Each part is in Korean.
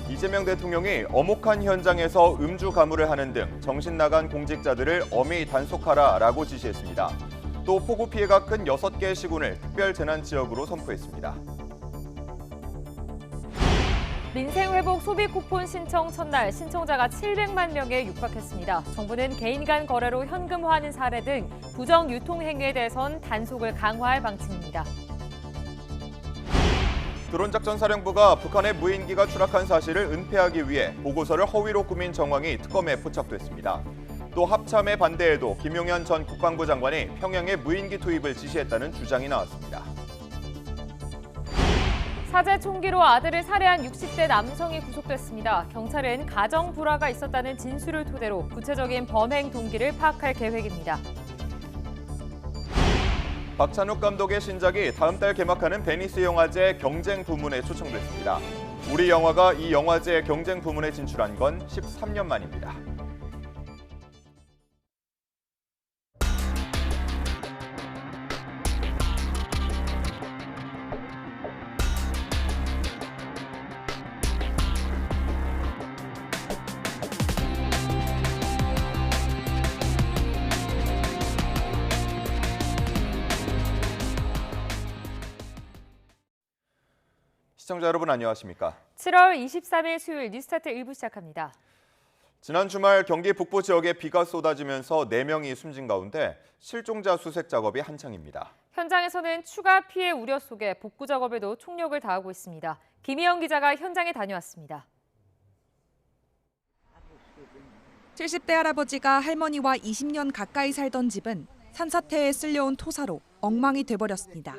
이재명 대통령이 엄혹한 현장에서 음주 가무를 하는 등 정신 나간 공직자들을 엄히 단속하라라고 지시했습니다. 또 폭우 피해가 큰 6개의 시군을 특별재난지역으로 선포했습니다. 민생회복 소비 쿠폰 신청 첫날 신청자가 700만 명에 육박했습니다. 정부는 개인 간 거래로 현금화하는 사례 등 부정 유통 행위에 대해선 단속을 강화할 방침입니다. 드론작전사령부가 북한의 무인기가 추락한 사실을 은폐하기 위해 보고서를 허위로 꾸민 정황이 특검에 포착됐습니다. 또 합참의 반대에도 김용현 전 국방부 장관이 평양에 무인기 투입을 지시했다는 주장이 나왔습니다. 사제 총기로 아들을 살해한 60대 남성이 구속됐습니다. 경찰은 가정 불화가 있었다는 진술을 토대로 구체적인 범행 동기를 파악할 계획입니다. 박찬욱 감독의 신작이 다음 달 개막하는 베니스 영화제 경쟁 부문에 초청됐습니다. 우리 영화가 이 영화제 경쟁 부문에 진출한 건 13년 만입니다. 시청자 여러분 안녕하십니까? 7월 23일 수요일 뉴스타트 1부 시작합니다. 지난 주말 경기 북부 지역에 비가 쏟아지면서 4명이 숨진 가운데 실종자 수색 작업이 한창입니다. 현장에서는 추가 피해 우려 속에 복구 작업에도 총력을 다하고 있습니다. 김희영 기자가 현장에 다녀왔습니다. 70대 할아버지가 할머니와 20년 가까이 살던 집은 산사태에 쓸려온 토사로 엉망이 돼버렸습니다.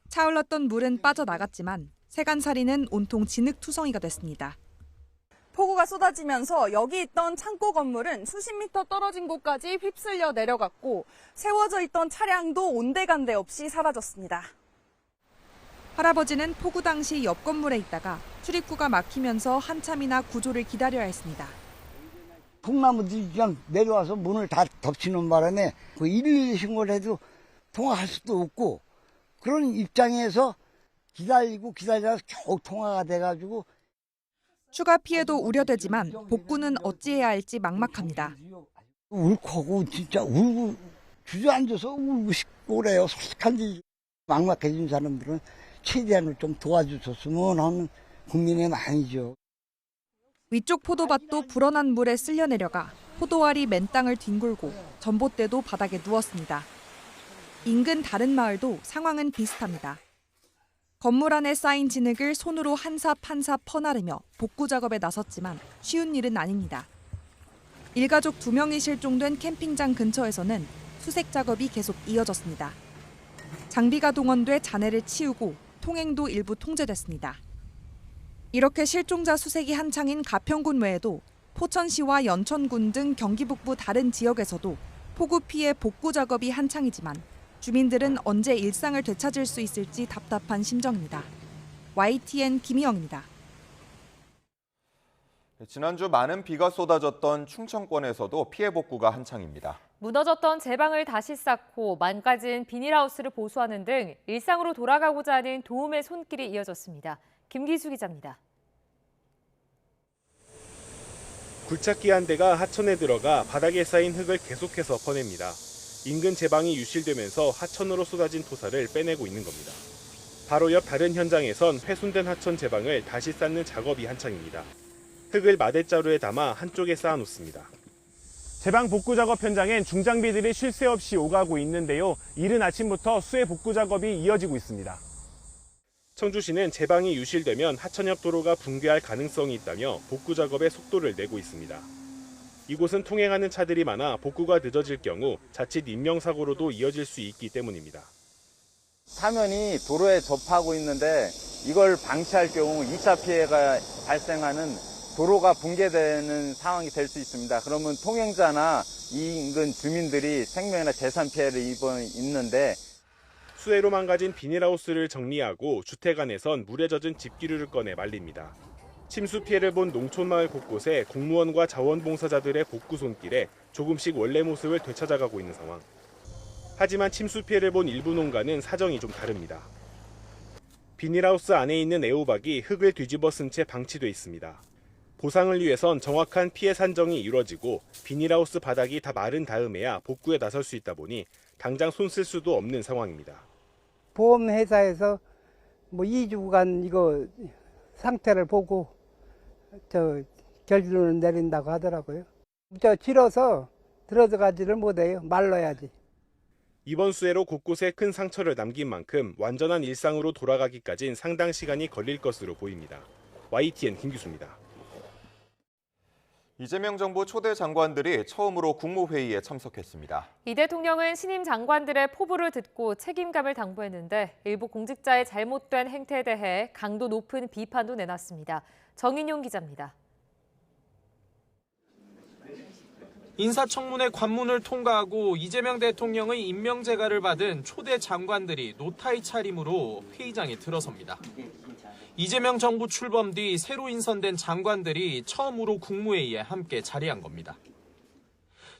차올랐던 물은 빠져나갔지만 세간살이는 온통 진흙투성이가 됐습니다. 폭우가 쏟아지면서 여기 있던 창고 건물은 수십 미터 떨어진 곳까지 휩쓸려 내려갔고 세워져 있던 차량도 온데간데 없이 사라졌습니다. 할아버지는 폭우 당시 옆 건물에 있다가 출입구가 막히면서 한참이나 구조를 기다려야 했습니다. 콩나무들이 그냥 내려와서 문을 다 덮치는 바람에 그 112 신고를 해도 통화할 수도 없고 그런 입장에서 기다려서 겨우 통화가 돼가지고 추가 피해도 우려되지만 복구는 어찌해야 할지 막막합니다. 울컥하고 진짜 울고 주저앉아서 울고 싶고 그래요. 솔직한지 막막해진 사람들은 최대한을 좀 도와주셨으면 하는 국민의 마음이죠. 위쪽 포도밭도 불어난 물에 쓸려 내려가 포도알이 맨 땅을 뒹굴고 전봇대도 바닥에 누웠습니다. 인근 다른 마을도 상황은 비슷합니다. 건물 안에 쌓인 진흙을 손으로 한 삽 한 삽 퍼나르며 복구 작업에 나섰지만 쉬운 일은 아닙니다. 일가족 2명이 실종된 캠핑장 근처에서는 수색 작업이 계속 이어졌습니다. 장비가 동원돼 잔해를 치우고 통행도 일부 통제됐습니다. 이렇게 실종자 수색이 한창인 가평군 외에도 포천시와 연천군 등 경기 북부 다른 지역에서도 폭우 피해 복구 작업이 한창이지만 주민들은 언제 일상을 되찾을 수 있을지 답답한 심정입니다. YTN 김희영입니다. 지난주 많은 비가 쏟아졌던 충청권에서도 피해 복구가 한창입니다. 무너졌던 제방을 다시 쌓고 망가진 비닐하우스를 보수하는 등 일상으로 돌아가고자 하는 도움의 손길이 이어졌습니다. 김기수 기자입니다. 굴착기 한 대가 하천에 들어가 바닥에 쌓인 흙을 계속해서 퍼냅니다. 인근 제방이 유실되면서 하천으로 쏟아진 토사를 빼내고 있는 겁니다. 바로 옆 다른 현장에선 훼손된 하천 제방을 다시 쌓는 작업이 한창입니다. 흙을 마대자루에 담아 한쪽에 쌓아놓습니다. 제방 복구 작업 현장엔 중장비들이 쉴 새 없이 오가고 있는데요. 이른 아침부터 수해 복구 작업이 이어지고 있습니다. 청주시는 제방이 유실되면 하천역 도로가 붕괴할 가능성이 있다며 복구 작업에 속도를 내고 있습니다. 이곳은 통행하는 차들이 많아 복구가 늦어질 경우 자칫 인명사고로도 이어질 수 있기 때문입니다. 사면이 도로에 접하고 있는데 이걸 방치할 경우 2차 피해가 발생하는 도로가 붕괴되는 상황이 될 수 있습니다. 그러면 통행자나 이 인근 주민들이 생명이나 재산 피해를 입는데 수해로 망가진 비닐하우스를 정리하고 주택 안에선 물에 젖은 집기류를 꺼내 말립니다. 침수 피해를 본 농촌마을 곳곳에 공무원과 자원봉사자들의 복구 손길에 조금씩 원래 모습을 되찾아가고 있는 상황. 하지만 침수 피해를 본 일부 농가는 사정이 좀 다릅니다. 비닐하우스 안에 있는 애호박이 흙을 뒤집어 쓴 채 방치돼 있습니다. 보상을 위해선 정확한 피해 산정이 이루어지고 비닐하우스 바닥이 다 마른 다음에야 복구에 나설 수 있다 보니 당장 손 쓸 수도 없는 상황입니다. 보험회사에서 2주간 이거 상태를 보고 결론을 내린다고 하더라고요. 질어서 들어가지를 못해요. 말라야지. 이번 수해로 곳곳에 큰 상처를 남긴 만큼 완전한 일상으로 돌아가기까진 상당 시간이 걸릴 것으로 보입니다. YTN 김규수입니다. 이재명 정부 초대 장관들이 처음으로 국무회의에 참석했습니다. 이 대통령은 신임 장관들의 포부를 듣고 책임감을 당부했는데 일부 공직자의 잘못된 행태에 대해 강도 높은 비판도 내놨습니다. 정인용 기자입니다. 인사청문회 관문을 통과하고 이재명 대통령의 임명제가를 받은 초대 장관들이 노타의 차림으로 회의장에 들어섭니다. 이재명 정부 출범 뒤 새로 인선된 장관들이 처음으로 국무회의에 함께 자리한 겁니다.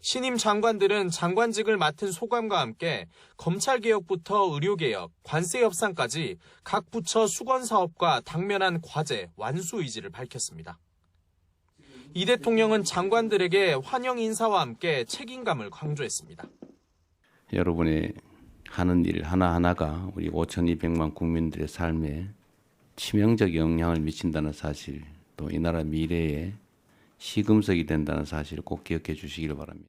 신임 장관들은 장관직을 맡은 소감과 함께 검찰개혁부터 의료개혁, 관세 협상까지 각 부처 수건사업과 당면한 과제, 완수 의지를 밝혔습니다. 이 대통령은 장관들에게 환영 인사와 함께 책임감을 강조했습니다. 여러분이 하는 일 하나하나가 우리 5,200만 국민들의 삶에 치명적 영향을 미친다는 사실, 또 이 나라 미래에 시금석이 된다는 사실을 꼭 기억해 주시길 바랍니다.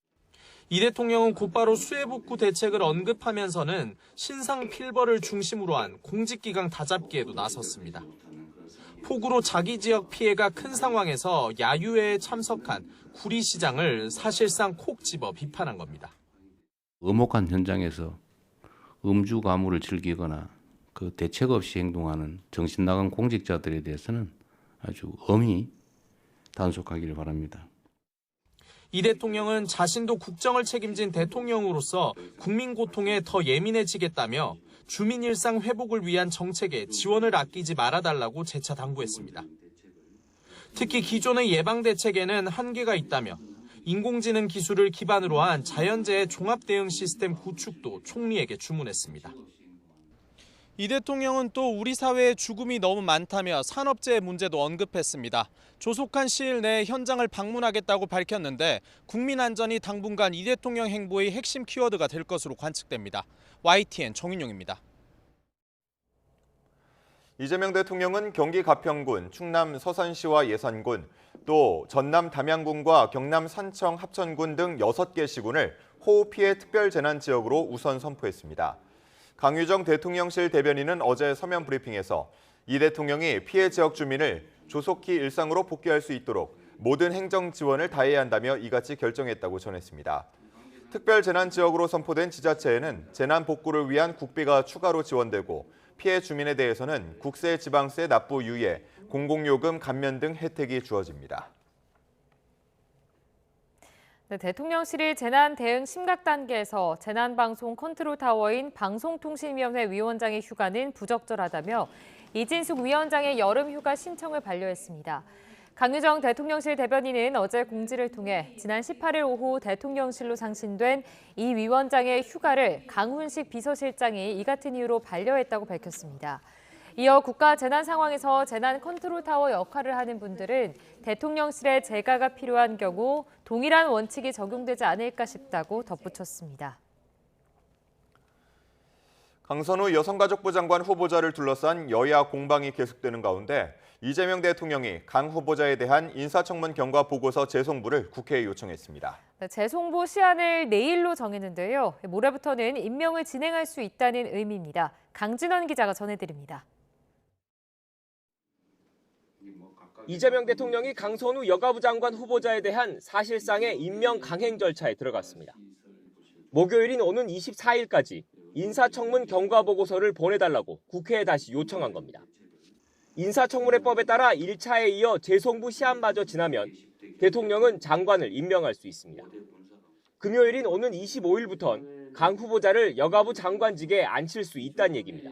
이 대통령은 곧바로 수해복구 대책을 언급하면서는 신상 필벌을 중심으로 한 공직기강 다잡기에도 나섰습니다. 폭우로 자기 지역 피해가 큰 상황에서 야유회에 참석한 구리시장을 사실상 콕 집어 비판한 겁니다. 엄혹한 현장에서 음주 가무를 즐기거나 그 대책 없이 행동하는 정신 나간 공직자들에 대해서는 아주 엄히 단속하기를 바랍니다. 이 대통령은 자신도 국정을 책임진 대통령으로서 국민 고통에 더 예민해지겠다며 주민 일상 회복을 위한 정책에 지원을 아끼지 말아달라고 재차 당부했습니다. 특히 기존의 예방 대책에는 한계가 있다며 인공지능 기술을 기반으로 한 자연재해 종합대응 시스템 구축도 총리에게 주문했습니다. 이 대통령은 또 우리 사회의 죽음이 너무 많다며 산업재해 문제도 언급했습니다. 조속한 시일 내에 현장을 방문하겠다고 밝혔는데 국민 안전이 당분간 이 대통령 행보의 핵심 키워드가 될 것으로 관측됩니다. YTN 정인용입니다. 이재명 대통령은 경기 가평군, 충남 서산시와 예산군, 또 전남 담양군과 경남 산청 합천군 등 6개 시군을 호우 피해 특별 재난 지역으로 우선 선포했습니다. 강유정 대통령실 대변인은 어제 서면 브리핑에서 이 대통령이 피해 지역 주민을 조속히 일상으로 복귀할 수 있도록 모든 행정 지원을 다해야 한다며 이같이 결정했다고 전했습니다. 특별 재난 지역으로 선포된 지자체에는 재난 복구를 위한 국비가 추가로 지원되고 피해 주민에 대해서는 국세, 지방세 납부 유예, 공공요금 감면 등 혜택이 주어집니다. 네, 대통령실이 재난 대응 심각 단계에서 재난방송 컨트롤타워인 방송통신위원회 위원장의 휴가는 부적절하다며 이진숙 위원장의 여름 휴가 신청을 반려했습니다. 강유정 대통령실 대변인은 어제 공지를 통해 지난 18일 오후 대통령실로 상신된 이 위원장의 휴가를 강훈식 비서실장이 이 같은 이유로 반려했다고 밝혔습니다. 이어 국가 재난 상황에서 재난 컨트롤타워 역할을 하는 분들은 대통령실에 재가가 필요한 경우 동일한 원칙이 적용되지 않을까 싶다고 덧붙였습니다. 강선우 여성가족부 장관 후보자를 둘러싼 여야 공방이 계속되는 가운데 이재명 대통령이 강 후보자에 대한 인사청문 경과 보고서 재송부를 국회에 요청했습니다. 네, 재송부 시한을 내일로 정했는데요. 모레부터는 임명을 진행할 수 있다는 의미입니다. 강진원 기자가 전해드립니다. 이재명 대통령이 강선우 여가부 장관 후보자에 대한 사실상의 임명 강행 절차에 들어갔습니다. 목요일인 오는 24일까지 인사청문 경과보고서를 보내달라고 국회에 다시 요청한 겁니다. 인사청문회법에 따라 1차에 이어 재송부 시한마저 지나면 대통령은 장관을 임명할 수 있습니다. 금요일인 오는 25일부턴 강 후보자를 여가부 장관직에 앉힐 수 있다는 얘기입니다.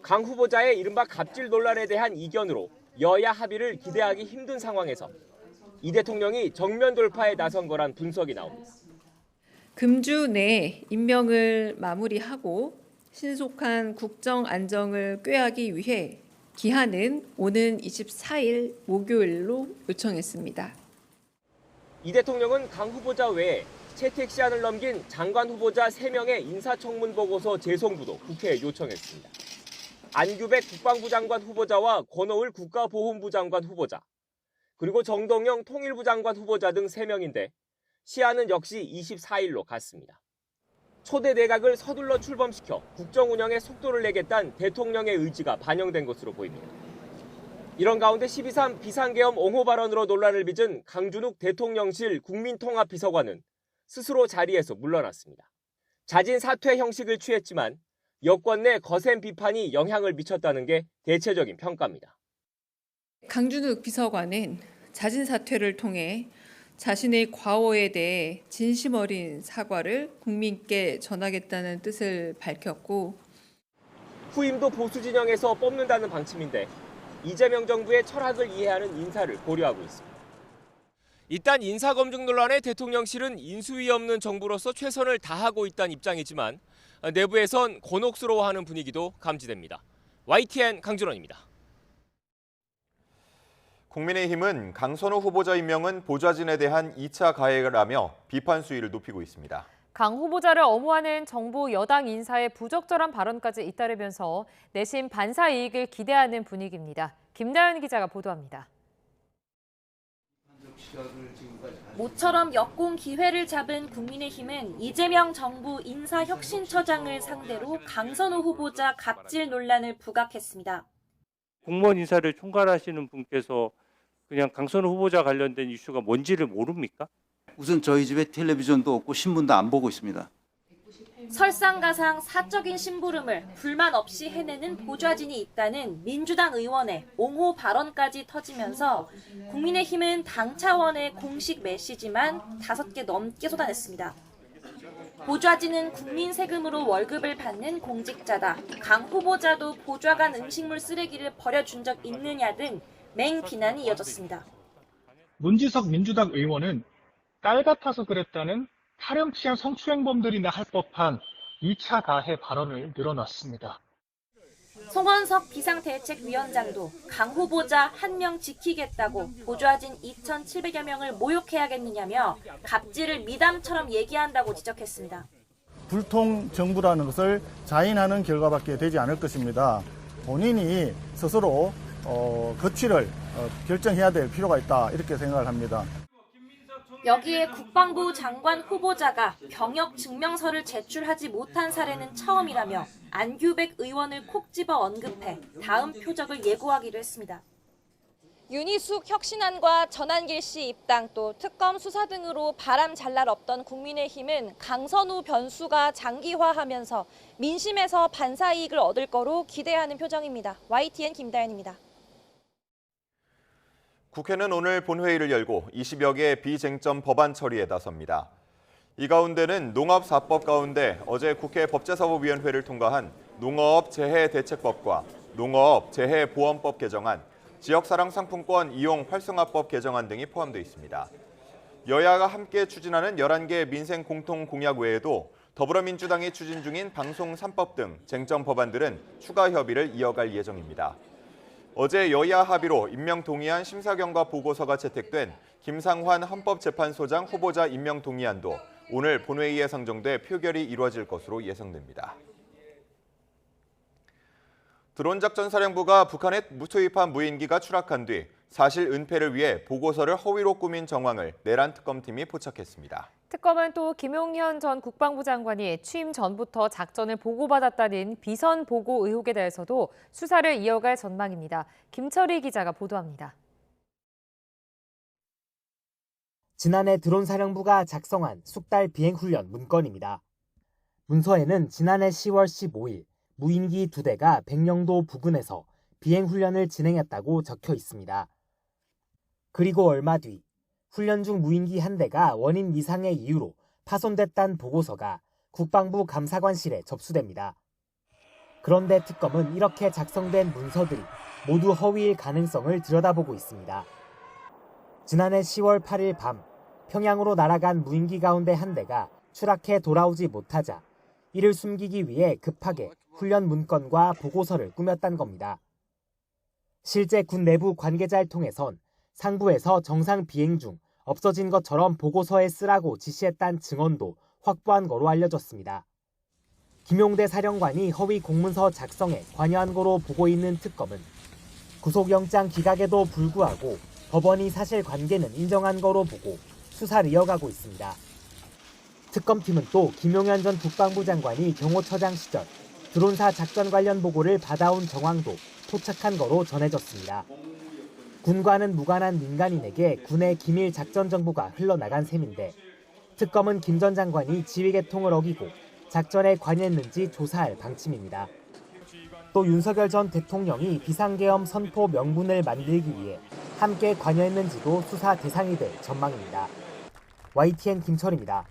강 후보자의 이른바 갑질 논란에 대한 이견으로 여야 합의를 기대하기 힘든 상황에서 이 대통령이 정면 돌파에 나선 거란 분석이 나옵니다. 금주 내에 임명을 마무리하고 신속한 국정 안정을 꾀하기 위해 기한은 오는 24일 목요일로 요청했습니다. 이 대통령은 강 후보자 외에 채택 시한을 넘긴 장관 후보자 3명의 인사청문 보고서 제송부도 국회에 요청했습니다. 안규백 국방부 장관 후보자와 권오을 국가보훈부 장관 후보자, 그리고 정동영 통일부 장관 후보자 등 3명인데 시한은 역시 24일로 갔습니다. 초대 내각을 서둘러 출범시켜 국정 운영에 속도를 내겠다는 대통령의 의지가 반영된 것으로 보입니다. 이런 가운데 12.3 비상계엄 옹호 발언으로 논란을 빚은 강준욱 대통령실 국민통합비서관은 스스로 자리에서 물러났습니다. 자진 사퇴 형식을 취했지만 여권 내 거센 비판이 영향을 미쳤다는 게 대체적인 평가입니다. 강준욱 비서관은 자진 사퇴를 통해 자신의 과오에 대해 진심 어린 사과를 국민께 전하겠다는 뜻을 밝혔고, 후임도 보수 진영에서 뽑는다는 방침인데 이재명 정부의 철학을 이해하는 인사를 고려하고 있습니다. 일단 인사검증 논란에 대통령실은 인수위 없는 정부로서 최선을 다하고 있다는 입장이지만 내부에선 곤혹스러워하는 분위기도 감지됩니다. YTN 강준원입니다. 국민의힘은 강선우 후보자 임명은 보좌진에 대한 2차 가해라며 비판 수위를 높이고 있습니다. 강 후보자를 엄호하는 정부 여당 인사의 부적절한 발언까지 잇따르면서 내심 반사 이익을 기대하는 분위기입니다. 김다연 기자가 보도합니다. 모처럼 역공 기회를 잡은 국민의힘은 이재명 정부 인사혁신처장을 상대로 강선우 후보자 갑질 논란을 부각했습니다. 공무원 인사를 총괄하시는 분께서 그냥 강선우 후보자 관련된 이슈가 뭔지를 모릅니까? 우선 저희 집에 텔레비전도 없고 신문도 안 보고 있습니다. 설상가상 사적인 심부름을 불만 없이 해내는 보좌진이 있다는 민주당 의원의 옹호 발언까지 터지면서 국민의힘은 당 차원의 공식 메시지만 5개 넘게 쏟아냈습니다. 보좌진은 국민 세금으로 월급을 받는 공직자다. 강 후보자도 보좌관 음식물 쓰레기를 버려준 적 있느냐 등 맹비난이 이어졌습니다. 문지석 민주당 의원은 딸 같아서 그랬다는 타령치한 성추행범들이나 할 법한 2차 가해 발언을 늘어놨습니다. 송원석 비상대책위원장도 강 후보자 1명 지키겠다고 보좌진 2,700여 명을 모욕해야겠느냐며 갑질을 미담처럼 얘기한다고 지적했습니다. 불통 정부라는 것을 자인하는 결과밖에 되지 않을 것입니다. 본인이 스스로 거취를 결정해야 될 필요가 있다 이렇게 생각을 합니다. 여기에 국방부 장관 후보자가 병역 증명서를 제출하지 못한 사례는 처음이라며 안규백 의원을 콕 집어 언급해 다음 표적을 예고하기도 했습니다. 윤희숙 혁신안과 전한길 씨 입당 또 특검 수사 등으로 바람 잘 날 없던 국민의힘은 강선우 변수가 장기화하면서 민심에서 반사 이익을 얻을 거로 기대하는 표정입니다. YTN 김다연입니다. 국회는 오늘 본회의를 열고 20여 개의 비쟁점 법안 처리에 나섭니다. 이 가운데는 농업사법 가운데 어제 국회 법제사법위원회를 통과한 농어업재해대책법과 농어업재해보험법 개정안, 지역사랑 상품권 이용 활성화법 개정안 등이 포함되어 있습니다. 여야가 함께 추진하는 11개 민생 공통 공약 외에도 더불어민주당이 추진 중인 방송 3법 등 쟁점 법안들은 추가 협의를 이어갈 예정입니다. 어제 여야 합의로 임명 동의안 심사경과 보고서가 채택된 김상환 헌법재판소장 후보자 임명 동의안도 오늘 본회의에 상정돼 표결이 이루어질 것으로 예상됩니다. 드론작전사령부가 북한에 투입한 무인기가 추락한 뒤 사실 은폐를 위해 보고서를 허위로 꾸민 정황을 내란 특검팀이 포착했습니다. 특검은 또 김용현 전 국방부 장관이 취임 전부터 작전을 보고받았다는 비선 보고 의혹에 대해서도 수사를 이어갈 전망입니다. 김철희 기자가 보도합니다. 지난해 드론사령부가 작성한 숙달 비행훈련 문건입니다. 문서에는 지난해 10월 15일 무인기 2대가 백령도 부근에서 비행훈련을 진행했다고 적혀 있습니다. 그리고 얼마 뒤 훈련 중 무인기 1대가 원인 미상의 이유로 파손됐다는 보고서가 국방부 감사관실에 접수됩니다. 그런데 특검은 이렇게 작성된 문서들이 모두 허위일 가능성을 들여다보고 있습니다. 지난해 10월 8일 밤 평양으로 날아간 무인기 가운데 1대가 추락해 돌아오지 못하자 이를 숨기기 위해 급하게 훈련 문건과 보고서를 꾸몄단 겁니다. 실제 군 내부 관계자를 통해선 상부에서 정상 비행 중 없어진 것처럼 보고서에 쓰라고 지시했다는 증언도 확보한 거로 알려졌습니다. 김용대 사령관이 허위 공문서 작성에 관여한 거로 보고 있는 특검은 구속영장 기각에도 불구하고 법원이 사실관계는 인정한 거로 보고 수사를 이어가고 있습니다. 특검팀은 또 김용현 전 국방부 장관이 경호처장 시절 드론사 작전 관련 보고를 받아온 정황도 포착한 거로 전해졌습니다. 군과는 무관한 민간인에게 군의 기밀 작전 정보가 흘러나간 셈인데 특검은 김 전 장관이 지휘계통을 어기고 작전에 관여했는지 조사할 방침입니다. 또 윤석열 전 대통령이 비상계엄 선포 명분을 만들기 위해 함께 관여했는지도 수사 대상이 될 전망입니다. YTN 김철입니다.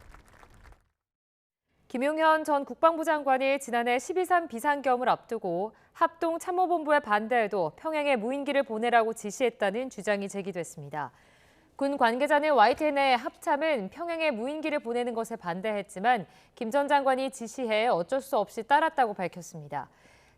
김용현 전 국방부 장관이 지난해 12.3 비상계엄을 앞두고 합동참모본부의 반대에도 평양에 무인기를 보내라고 지시했다는 주장이 제기됐습니다. 군 관계자는 YTN의 합참은 평양에 무인기를 보내는 것에 반대했지만 김 전 장관이 지시해 어쩔 수 없이 따랐다고 밝혔습니다.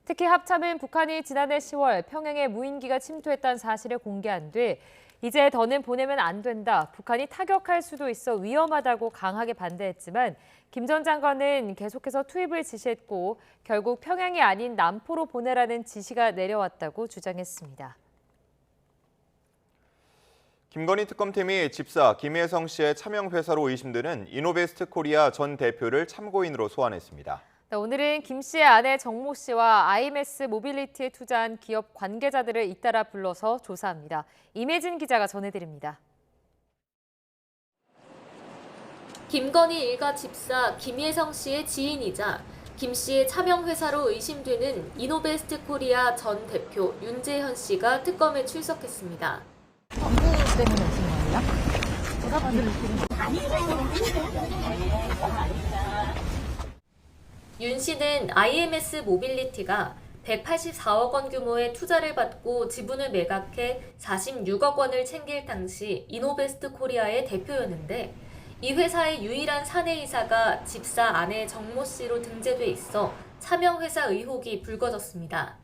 특히 합참은 북한이 지난해 10월 평양에 무인기가 침투했다는 사실을 공개한 뒤 이제 더는 보내면 안 된다, 북한이 타격할 수도 있어 위험하다고 강하게 반대했지만 김 전 장관은 계속해서 투입을 지시했고 결국 평양이 아닌 남포로 보내라는 지시가 내려왔다고 주장했습니다. 김건희 특검팀이 집사 김혜성 씨의 차명 회사로 의심되는 이노베스트 코리아 전 대표를 참고인으로 소환했습니다. 오늘은 김 씨의 아내 정모 씨와 IMS 모빌리티에 투자한 기업 관계자들을 잇따라 불러서 조사합니다. 임혜진 기자가 전해드립니다. 김건희 일가 집사 김혜성 씨의 지인이자 김 씨의 차명 회사로 의심되는 이노베스트 코리아 전 대표 윤재현 씨가 특검에 출석했습니다. 정부 때문에 오신 거예요? 제가 봤을 윤 씨는 IMS 모빌리티가 184억 원 규모의 투자를 받고 지분을 매각해 46억 원을 챙길 당시 이노베스트 코리아의 대표였는데 이 회사의 유일한 사내이사가 집사 아내 정모 씨로 등재돼 있어 차명회사 의혹이 불거졌습니다.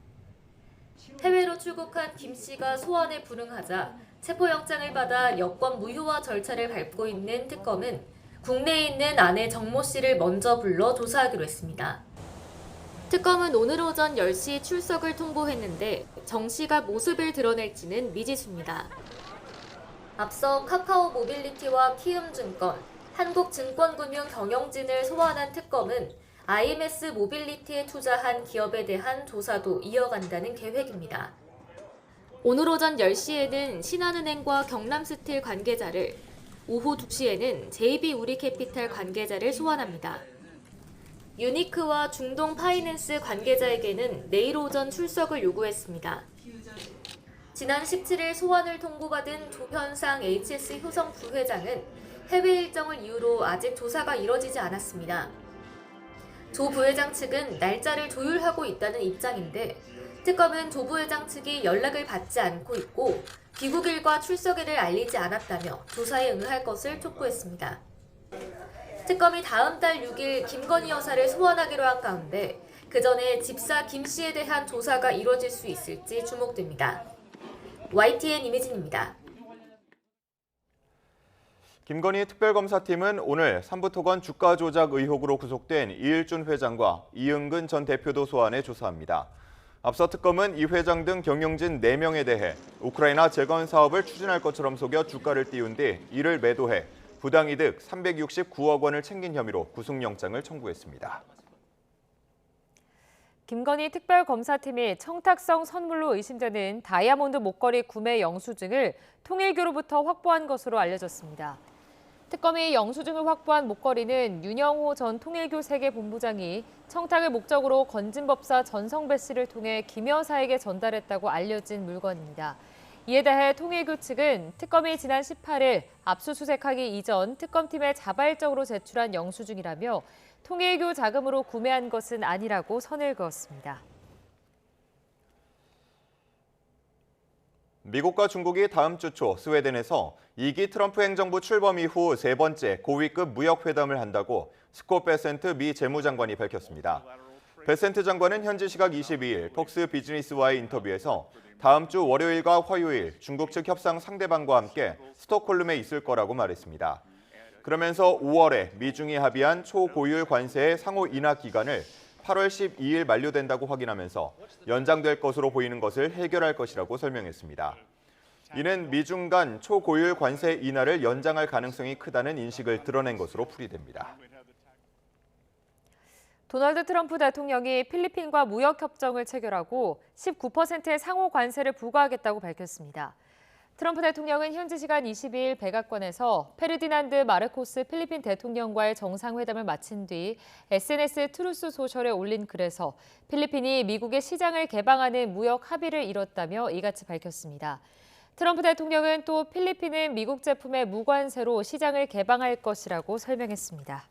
해외로 출국한 김 씨가 소환에 불응하자 체포영장을 받아 여권 무효화 절차를 밟고 있는 특검은 국내에 있는 아내 정모 씨를 먼저 불러 조사하기로 했습니다. 특검은 오늘 오전 10시 출석을 통보했는데 정 씨가 모습을 드러낼지는 미지수입니다. 앞서 카카오 모빌리티와 키움증권, 한국증권금융경영진을 소환한 특검은 IMS 모빌리티에 투자한 기업에 대한 조사도 이어간다는 계획입니다. 오늘 오전 10시에는 신한은행과 경남스틸 관계자를, 오후 2시에는 JB우리캐피탈 관계자를 소환합니다. 유니크와 중동 파이낸스 관계자에게는 내일 오전 출석을 요구했습니다. 지난 17일 소환을 통보받은 조현상 HS 효성 부회장은 해외 일정을 이유로 아직 조사가 이뤄지지 않았습니다. 조 부회장 측은 날짜를 조율하고 있다는 입장인데 특검은 조 부회장 측이 연락을 받지 않고 있고 귀국일과 출석일을 알리지 않았다며 조사에 응할 것을 촉구했습니다. 특검이 다음 달 6일 김건희 여사를 소환하기로 한 가운데 그 전에 집사 김 씨에 대한 조사가 이뤄질 수 있을지 주목됩니다. YTN 임혜진입니다. 김건희 특별검사팀은 오늘 삼부토건 주가 조작 의혹으로 구속된 이일준 회장과 이응근 전 대표도 소환해 조사합니다. 앞서 특검은 이 회장 등 경영진 4명에 대해 우크라이나 재건 사업을 추진할 것처럼 속여 주가를 띄운 뒤 이를 매도해 부당이득 369억 원을 챙긴 혐의로 구속영장을 청구했습니다. 김건희 특별검사팀이 청탁성 선물로 의심되는 다이아몬드 목걸이 구매 영수증을 통일교로부터 확보한 것으로 알려졌습니다. 특검이 영수증을 확보한 목걸이는 윤영호 전 통일교 세계본부장이 청탁을 목적으로 건진법사 전성배 씨를 통해 김 여사에게 전달했다고 알려진 물건입니다. 이에 대해 통일교 측은 특검이 지난 18일 압수수색하기 이전 특검팀에 자발적으로 제출한 영수증이라며 통일교 자금으로 구매한 것은 아니라고 선을 그었습니다. 미국과 중국이 다음 주 초 스웨덴에서 2기 트럼프 행정부 출범 이후 3번째 고위급 무역 회담을 한다고 스콧 베센트 미 재무장관이 밝혔습니다. 베센트 장관은 현지 시각 22일 폭스 비즈니스와의 인터뷰에서 다음 주 월요일과 화요일 중국 측 협상 상대방과 함께 스톡홀름에 있을 거라고 말했습니다. 그러면서 5월에 미중이 합의한 초고율 관세의 상호 인하 기간을 8월 12일 만료된다고 확인하면서 연장될 것으로 보이는 것을 해결할 것이라고 설명했습니다. 이는 미중 간 초고율 관세 인하를 연장할 가능성이 크다는 인식을 드러낸 것으로 풀이됩니다. 도널드 트럼프 대통령이 필리핀과 무역협정을 체결하고 19%의 상호 관세를 부과하겠다고 밝혔습니다. 트럼프 대통령은 현지 시간 22일 백악관에서 페르디난드 마르코스 필리핀 대통령과의 정상회담을 마친 뒤 SNS 트루스 소셜에 올린 글에서 필리핀이 미국의 시장을 개방하는 무역 합의를 이뤘다며 이같이 밝혔습니다. 트럼프 대통령은 또 필리핀은 미국 제품의 무관세로 시장을 개방할 것이라고 설명했습니다.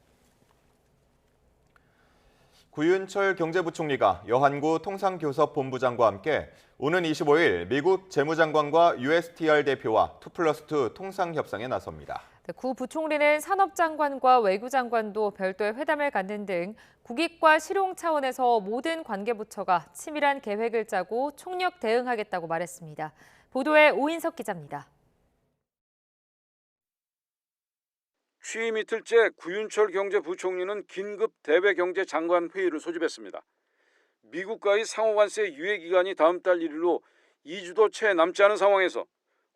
구윤철 경제부총리가 여한구 통상교섭본부장과 함께 오는 25일 미국 재무장관과 USTR 대표와 2+2 통상협상에 나섭니다. 구 부총리는 산업장관과 외교장관도 별도의 회담을 갖는 등 국익과 실용 차원에서 모든 관계부처가 치밀한 계획을 짜고 총력 대응하겠다고 말했습니다. 보도에 오인석 기자입니다. 취임 이틀째 구윤철 경제부총리는 긴급 대외경제장관 회의를 소집했습니다. 미국과의 상호관세 유예기간이 다음 달 1일로 2주도 채 남지 않은 상황에서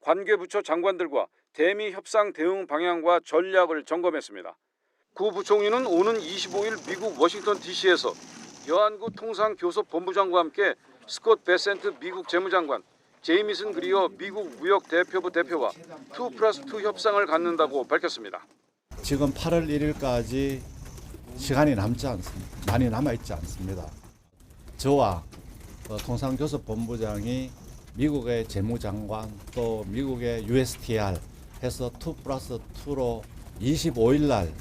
관계부처 장관들과 대미 협상 대응 방향과 전략을 점검했습니다. 구 부총리는 오는 25일 미국 워싱턴 DC에서 여한구 통상교섭본부장과 함께 스콧 베센트 미국 재무장관, 제이미슨 그리어 미국 무역대표부 대표와 2+2 협상을 갖는다고 밝혔습니다. 지금 8월 1일까지 시간이 남지 않습니다. 많이 남아있지 않습니다. 저와 통상교섭본부장이 미국의 재무장관 또 미국의 USTR 해서 2+2로 25일 날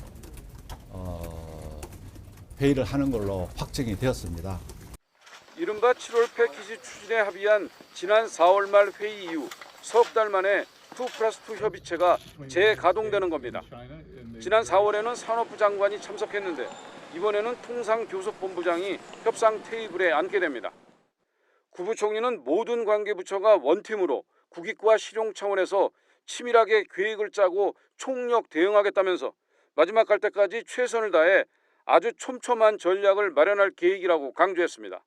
회의를 하는 걸로 확정이 되었습니다. 이른바 7월 패키지 추진에 합의한 지난 4월 말 회의 이후 석 달 만에 2+2 협의체가 재가동되는 겁니다. 지난 4월에는 산업부 장관이 참석했는데 이번에는 통상교섭본부장이 협상 테이블에 앉게 됩니다. 구 부총리는 모든 관계부처가 원팀으로 국익과 실용 차원에서 치밀하게 계획을 짜고 총력 대응하겠다면서 마지막 갈 때까지 최선을 다해 아주 촘촘한 전략을 마련할 계획이라고 강조했습니다.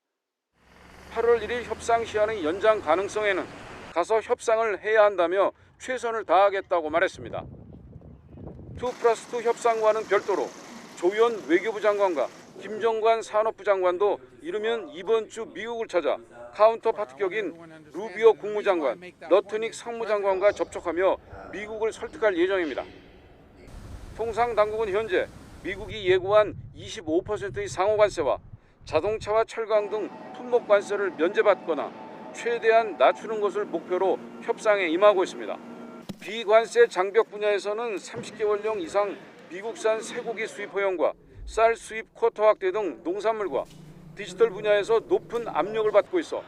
8월 1일 협상 시한의 연장 가능성에는 가서 협상을 해야 한다며 최선을 다하겠다고 말했습니다. 2+2 협상과는 별도로 조현 외교부 장관과 김정관 산업부 장관도 이르면 이번 주 미국을 찾아 카운터파트격인 루비오 국무장관, 너트닉 상무장관과 접촉하며 미국을 설득할 예정입니다. 통상당국은 현재 미국이 예고한 25%의 상호관세와 자동차와 철강 등 품목관세를 면제받거나 최대한 낮추는 것을 목표로 협상에 임하고 있습니다. 비관세 장벽 분야에서는 30개월령 이상 미국산 쇠고기 수입 허용과 쌀 수입 쿼터 확대 등 농산물과 디지털 분야에서 높은 압력을 받고 있어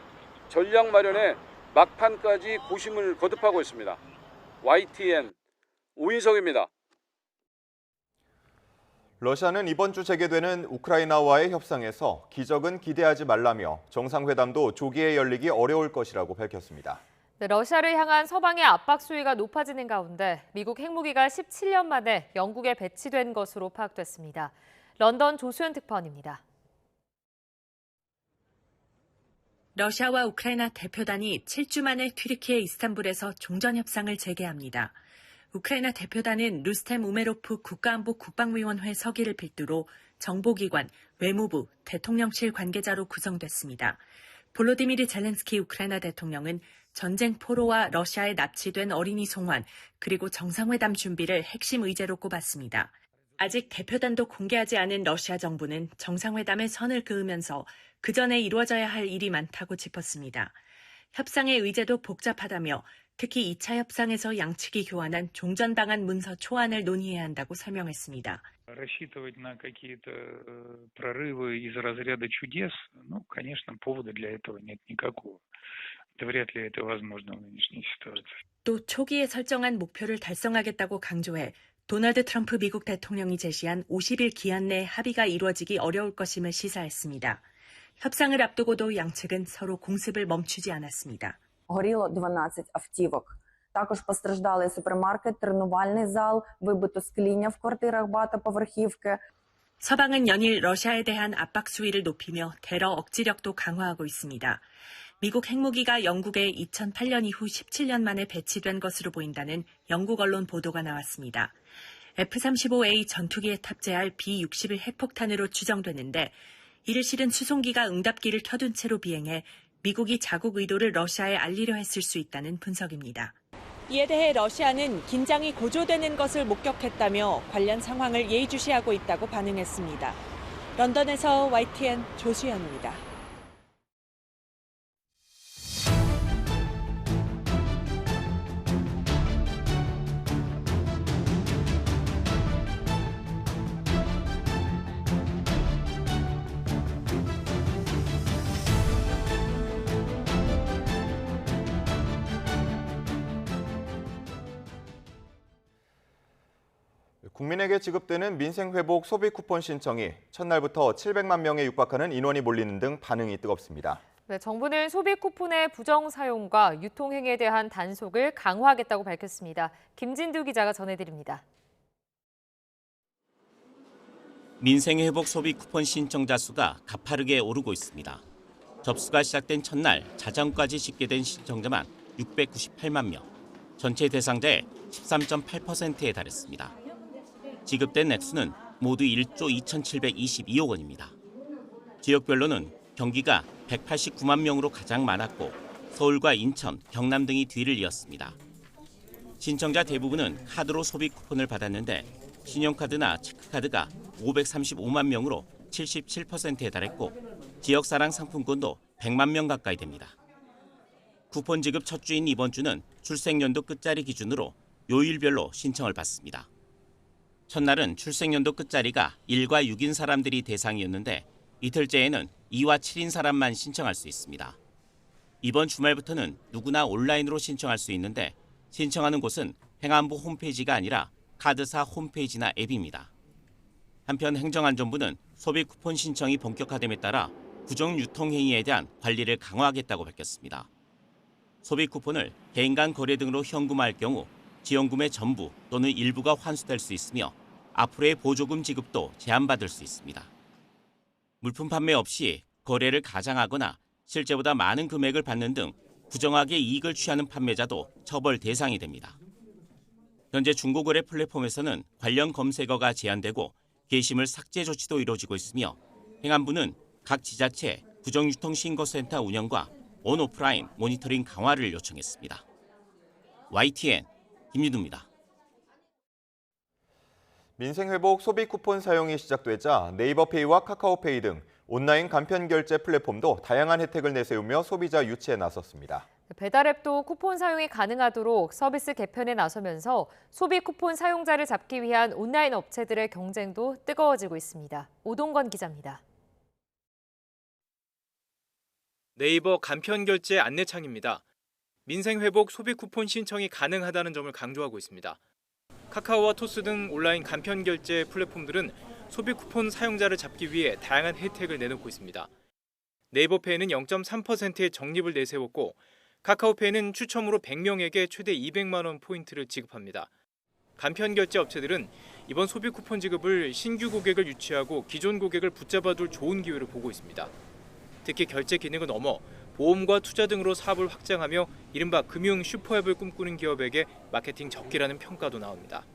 전략 마련에 막판까지 고심을 거듭하고 있습니다. YTN 오인석입니다. 러시아는 이번 주 재개되는 우크라이나와의 협상에서 기적은 기대하지 말라며 정상회담도 조기에 열리기 어려울 것이라고 밝혔습니다. 네, 러시아를 향한 서방의 압박 수위가 높아지는 가운데 미국 핵무기가 17년 만에 영국에 배치된 것으로 파악됐습니다. 런던 조수연 특파원입니다. 러시아와 우크라이나 대표단이 7주 만에 튀르키예 이스탄불에서 종전협상을 재개합니다. 우크라이나 대표단은 루스템 우메로프 국가안보 국방위원회 서기를 필두로 정보기관, 외무부, 대통령실 관계자로 구성됐습니다. 볼로디미르 젤렌스키 우크라이나 대통령은 전쟁 포로와 러시아에 납치된 어린이 송환, 그리고 정상회담 준비를 핵심 의제로 꼽았습니다. 아직 대표단도 공개하지 않은 러시아 정부는 정상회담에 선을 그으면서 그 전에 이루어져야 할 일이 많다고 짚었습니다. 협상의 의제도 복잡하다며 특히 2차 협상에서 양측이 교환한 종전 방안 문서 초안을 논의해야 한다고 설명했습니다. Рассчитывать на какие-то прорывы из разряда чудес, конечно, повода для этого нет никакого. Вряд ли это возможно в нынешней ситуации. 또 초기에 설정한 목표를 달성하겠다고 강조해 도널드 트럼프 미국 대통령이 제시한 50일 기한 내 합의가 이루어지기 어려울 것임을 시사했습니다. 협상을 앞두고도 양측은 서로 공습을 멈추지 않았습니다. Горіло 12 автівок. Також постраждали супермаркет, тренувальний зал, вибито скління в квартирах багатоповерхівки. 서방은 연일 러시아에 대한 압박 수위를 높이며 테러 억지력도 강화하고 있습니다. 미국 핵무기가 영국에 2008년 이후 17년 만에 배치된 것으로 보인다는 영국 언론 보도가 나왔습니다. F-35A 전투기에 탑재할 B-61 핵폭탄으로 추정되는데 이를 실은 수송기가 응답기를 켜둔 채로 비행해 미국이 자국 의도를 러시아에 알리려 했을 수 있다는 분석입니다. 이에 대해 러시아는 긴장이 고조되는 것을 목격했다며 관련 상황을 예의주시하고 있다고 반응했습니다. 런던에서 YTN 조수연입니다. 국민에게 지급되는 민생회복 소비 쿠폰 신청이 첫날부터 700만 명에 육박하는 인원이 몰리는 등 반응이 뜨겁습니다. 네, 정부는 소비 쿠폰의 부정 사용과 유통 행위에 대한 단속을 강화하겠다고 밝혔습니다. 김진두 기자가 전해드립니다. 민생회복 소비 쿠폰 신청자 수가 가파르게 오르고 있습니다. 접수가 시작된 첫날 자정까지 집계된 신청자만 698만 명, 전체 대상자의 13.8%에 달했습니다. 지급된 액수는 모두 1조 2,722억 원입니다. 지역별로는 경기가 189만 명으로 가장 많았고 서울과 인천, 경남 등이 뒤를 이었습니다. 신청자 대부분은 카드로 소비 쿠폰을 받았는데 신용카드나 체크카드가 535만 명으로 77%에 달했고 지역사랑 상품권도 100만 명 가까이 됩니다. 쿠폰 지급 첫 주인 이번 주는 출생연도 끝자리 기준으로 요일별로 신청을 받습니다. 첫날은 출생연도 끝자리가 1과 6인 사람들이 대상이었는데 이틀째에는 2와 7인 사람만 신청할 수 있습니다. 이번 주말부터는 누구나 온라인으로 신청할 수 있는데 신청하는 곳은 행안부 홈페이지가 아니라 카드사 홈페이지나 앱입니다. 한편 행정안전부는 소비 쿠폰 신청이 본격화됨에 따라 부정 유통 행위에 대한 관리를 강화하겠다고 밝혔습니다. 소비 쿠폰을 개인 간 거래 등으로 현금화할 경우 지원금의 전부 또는 일부가 환수될 수 있으며 앞으로의 보조금 지급도 제한받을 수 있습니다. 물품 판매 없이 거래를 가장하거나 실제보다 많은 금액을 받는 등 부정하게 이익을 취하는 판매자도 처벌 대상이 됩니다. 현재 중고거래 플랫폼에서는 관련 검색어가 제한되고 게시물 삭제 조치도 이루어지고 있으며 행안부는 각 지자체 부정유통 신고센터 운영과 온오프라인 모니터링 강화를 요청했습니다. YTN 김유두입니다. 민생회복 소비 쿠폰 사용이 시작되자 네이버페이와 카카오페이 등 온라인 간편 결제 플랫폼도 다양한 혜택을 내세우며 소비자 유치에 나섰습니다. 배달앱도 쿠폰 사용이 가능하도록 서비스 개편에 나서면서 소비 쿠폰 사용자를 잡기 위한 온라인 업체들의 경쟁도 뜨거워지고 있습니다. 오동건 기자입니다. 네이버 간편결제 안내창입니다. 민생회복 소비 쿠폰 신청이 가능하다는 점을 강조하고 있습니다. 카카오와 토스 등 온라인 간편결제 플랫폼들은 소비 쿠폰 사용자를 잡기 위해 다양한 혜택을 내놓고 있습니다. 네이버페이는 0.3%의 적립을 내세웠고 카카오페이는 추첨으로 100명에게 최대 200만 원 포인트를 지급합니다. 간편결제 업체들은 이번 소비 쿠폰 지급을 신규 고객을 유치하고 기존 고객을 붙잡아둘 좋은 기회로 보고 있습니다. 특히 결제 기능을 넘어 보험과 투자 등으로 사업을 확장하며 이른바 금융 슈퍼앱을 꿈꾸는 기업에게 마케팅 적기라는 평가도 나옵니다.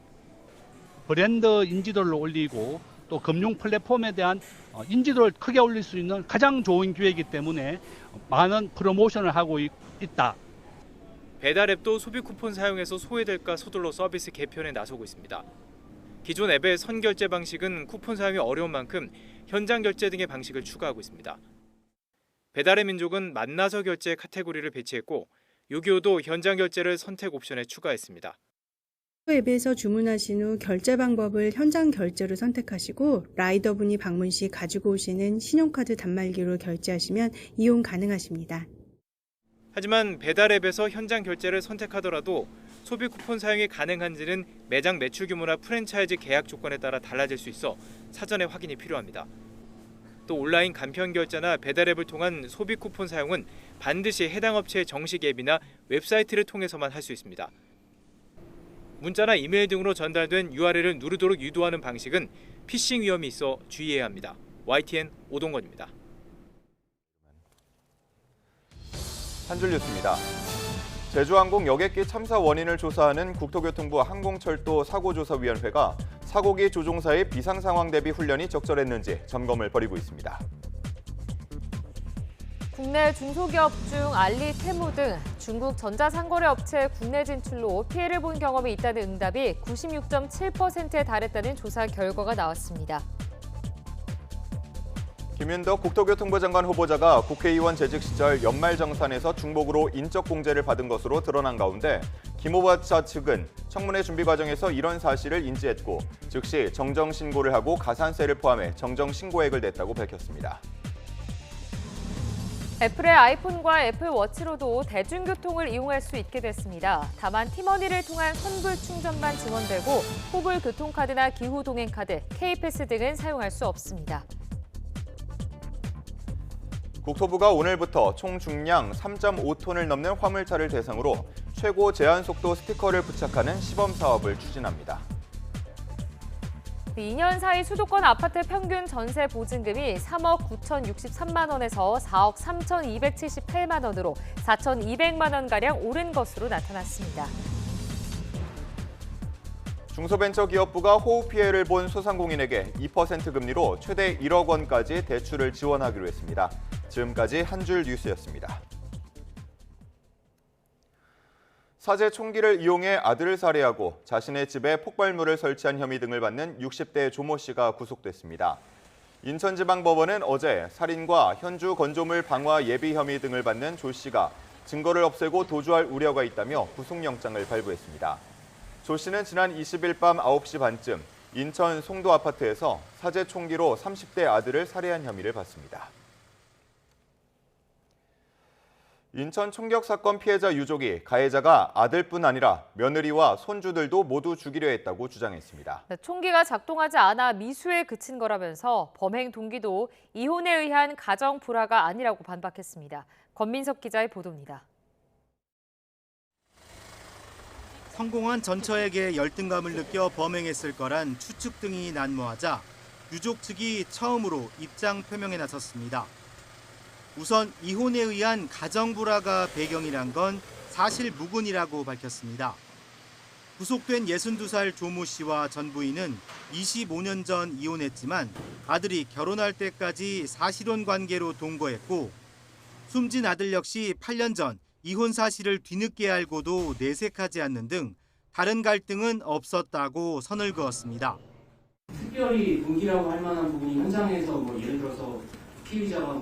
브랜드 인지도를 올리고 또 금융 플랫폼에 대한 인지도를 크게 올릴 수 있는 가장 좋은 기회이기 때문에 많은 프로모션을 하고 있다. 배달앱도 소비 쿠폰 사용에서 소외될까 서둘러 서비스 개편에 나서고 있습니다. 기존 앱의 선결제 방식은 쿠폰 사용이 어려운 만큼 현장 결제 등의 방식을 추가하고 있습니다. 배달의 민족은 만나서 결제 카테고리를 배치했고 요기요도 현장 결제를 선택 옵션에 추가했습니다. 앱에서 주문하신 후 결제 방법을 현장 결제로 선택하시고 라이더분이 방문 시 가지고 오시는 신용카드 단말기로 결제하시면 이용 가능하십니다. 하지만 배달앱에서 현장 결제를 선택하더라도 소비 쿠폰 사용이 가능한지는 매장 매출 규모나 프랜차이즈 계약 조건에 따라 달라질 수 있어 사전에 확인이 필요합니다. 또 온라인 간편 결제나 배달앱을 통한 소비 쿠폰 사용은 반드시 해당 업체의 정식 앱이나 웹사이트를 통해서만 할 수 있습니다. 문자나 이메일 등으로 전달된 URL을 누르도록 유도하는 방식은 피싱 위험이 있어 주의해야 합니다. YTN 오동건입니다. 한 줄 뉴스입니다. 제주항공 여객기 참사 원인을 조사하는 국토교통부 항공철도 사고조사위원회가 사고기 조종사의 비상 상황 대비 훈련이 적절했는지 점검을 벌이고 있습니다. 국내 중소기업 중 알리, 테무 등 중국 전자상거래 업체 국내 진출로 피해를 본 경험이 있다는 응답이 96.7%에 달했다는 조사 결과가 나왔습니다. 김윤덕 국토교통부 장관 후보자가 국회의원 재직 시절 연말정산에서 중복으로 인적 공제를 받은 것으로 드러난 가운데 김 후보자 측은 청문회 준비 과정에서 이런 사실을 인지했고 즉시 정정신고를 하고 가산세를 포함해 정정신고액을 냈다고 밝혔습니다. 애플의 아이폰과 애플워치로도 대중교통을 이용할 수 있게 됐습니다. 다만 티머니를 통한 선불 충전만 증원되고 호불 교통카드나 기후 동행카드, K패스 등은 사용할 수 없습니다. 국토부가 오늘부터 총 중량 3.5톤을 넘는 화물차를 대상으로 최고 제한속도 스티커를 부착하는 시범 사업을 추진합니다. 2년 사이 수도권 아파트 평균 전세 보증금이 3억 9,063만 원에서 4억 3,278만 원으로 4,200만 원가량 오른 것으로 나타났습니다. 중소벤처기업부가 호우 피해를 본 소상공인에게 2% 금리로 최대 1억 원까지 대출을 지원하기로 했습니다. 지금까지 한 줄 뉴스였습니다. 사제 총기를 이용해 아들을 살해하고 자신의 집에 폭발물을 설치한 혐의 등을 받는 60대 조모 씨가 구속됐습니다. 인천지방법원은 어제 살인과 현주 건조물 방화 예비 혐의 등을 받는 조 씨가 증거를 없애고 도주할 우려가 있다며 구속영장을 발부했습니다. 조 씨는 지난 20일 밤 9시 반쯤 인천 송도 아파트에서 사제 총기로 30대 아들을 살해한 혐의를 받습니다. 인천 총격 사건 피해자 유족이 가해자가 아들뿐 아니라 며느리와 손주들도 모두 죽이려 했다고 주장했습니다. 총기가 작동하지 않아 미수에 그친 거라면서 범행 동기도 이혼에 의한 가정 불화가 아니라고 반박했습니다. 권민석 기자의 보도입니다. 성공한 전처에게 열등감을 느껴 범행했을 거란 추측 등이 난무하자 유족 측이 처음으로 입장 표명에 나섰습니다. 우선 이혼에 의한 가정 불화가 배경이란 건 사실 무근이라고 밝혔습니다. 구속된 62살 조모 씨와 전 부인은 25년 전 이혼했지만 아들이 결혼할 때까지 사실혼 관계로 동거했고 숨진 아들 역시 8년 전 이혼 사실을 뒤늦게 알고도 내색하지 않는 등 다른 갈등은 없었다고 선을 그었습니다. 특별히 동기라고 할 만한 부분이 현장에서 예를 들어서 피의자가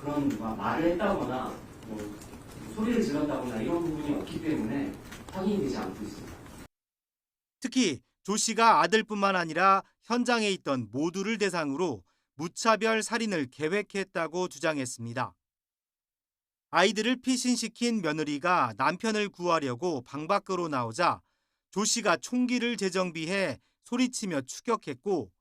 그런 말을 했다거나 소리를 질렀다거나 이런 부분이 없기 때문에 확인이 되지 않고 있습니다. 특히 조 씨가 아들뿐만 아니라 현장에 있던 모두를 대상으로 무차별 살인을 계획했다고 주장했습니다. 아이들을 피신시킨 며느리가 남편을 구하려고 방 밖으로 나오자 조 씨가 총기를 재정비해 소리치며 추격했고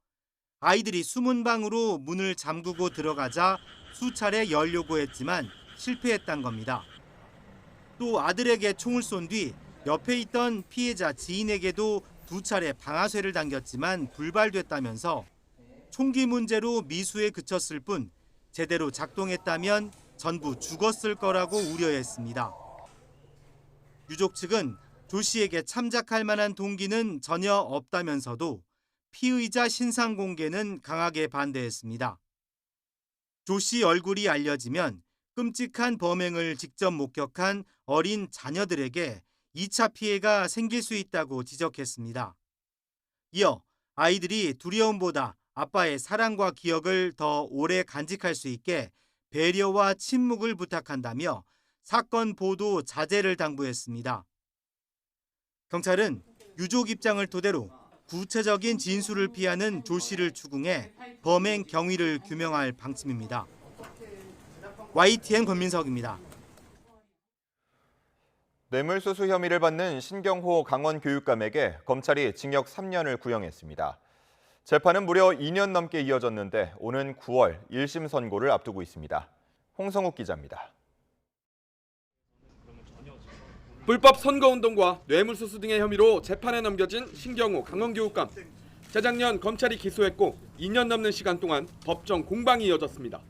아이들이 숨은 방으로 문을 잠그고 들어가자 수차례 열려고 했지만 실패했단 겁니다. 또 아들에게 총을 쏜 뒤 옆에 있던 피해자 지인에게도 2차례 방아쇠를 당겼지만 불발됐다면서 총기 문제로 미수에 그쳤을 뿐 제대로 작동했다면 전부 죽었을 거라고 우려했습니다. 유족 측은 조 씨에게 참작할 만한 동기는 전혀 없다면서도 피의자 신상 공개는 강하게 반대했습니다. 조 씨 얼굴이 알려지면 끔찍한 범행을 직접 목격한 어린 자녀들에게 2차 피해가 생길 수 있다고 지적했습니다. 이어 아이들이 두려움보다 아빠의 사랑과 기억을 더 오래 간직할 수 있게 배려와 침묵을 부탁한다며 사건 보도 자제를 당부했습니다. 경찰은 유족 입장을 토대로 구체적인 진술을 피하는 조 씨를 추궁해 범행 경위를 규명할 방침입니다. YTN 권민석입니다. 뇌물수수 혐의를 받는 신경호 강원교육감에게 검찰이 징역 3년을 구형했습니다. 재판은 무려 2년 넘게 이어졌는데 오는 9월 1심 선고를 앞두고 있습니다. 홍성욱 기자입니다. 불법 선거운동과 뇌물수수 등의 혐의로 재판에 넘겨진 신경호 강원교육감. 재작년 검찰이 기소했고 2년 넘는 시간 동안 법정 공방이 이어졌습니다.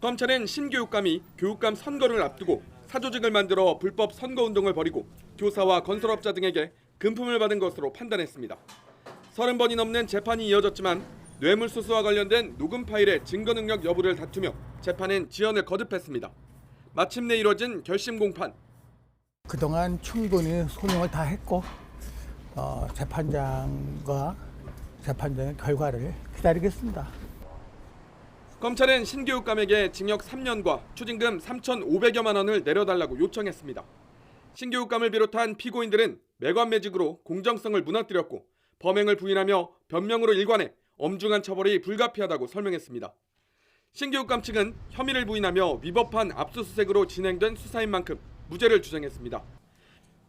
검찰은 신 교육감이 교육감 선거를 앞두고 사조직을 만들어 불법 선거운동을 벌이고 교사와 건설업자 등에게 금품을 받은 것으로 판단했습니다. 30번이 넘는 재판이 이어졌지만 뇌물수수와 관련된 녹음 파일의 증거 능력 여부를 다투며 재판은 지연을 거듭했습니다. 마침내 이뤄진 결심 공판. 그동안 충분히 소명을 다 했고 재판장과 재판장의 결과를 기다리겠습니다. 검찰은 신 교육감에게 징역 3년과 추징금 3,500여만 원을 내려달라고 요청했습니다. 신 교육감을 비롯한 피고인들은 매관매직으로 공정성을 무너뜨렸고 범행을 부인하며 변명으로 일관해 엄중한 처벌이 불가피하다고 설명했습니다. 신 교육감 측은 혐의를 부인하며 위법한 압수수색으로 진행된 수사인 만큼 무죄를 주장했습니다.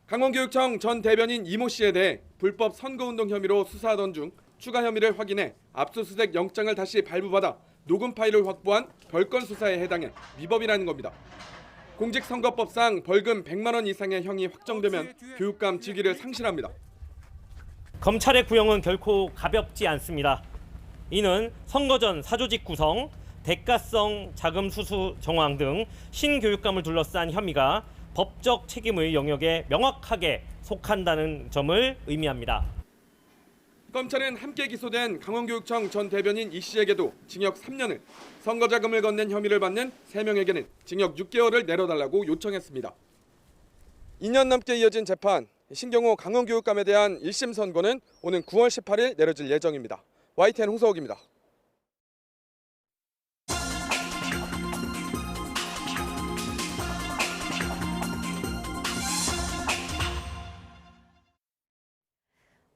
강원교육청 전 대변인 이모 씨에 대해 불법 선거운동 혐의로 수사하던 중 추가 혐의를 확인해 압수수색 영장을 다시 발부받아 녹음 파일을 확보한 별건 수사에 해당해 위법이라는 겁니다. 공직선거법상 벌금 100만 원 이상의 형이 확정되면 교육감 직위를 상실합니다. 검찰의 구형은 결코 가볍지 않습니다. 이는 선거 전 사조직 구성, 대가성 자금 수수 정황 등 신교육감을 둘러싼 혐의가 법적 책임의 영역에 명확하게 속한다는 점을 의미합니다. 검찰은 함께 기소된 강원교육청 전 대변인 이 씨에게도 징역 3년을, 선거자금을 건넨 혐의를 받는 3명에게는 징역 6개월을 내려달라고 요청했습니다. 2년 넘게 이어진 재판, 신경호 강원교육감에 대한 1심 선고는 오는 9월 18일 내려질 예정입니다. YTN 홍서욱입니다.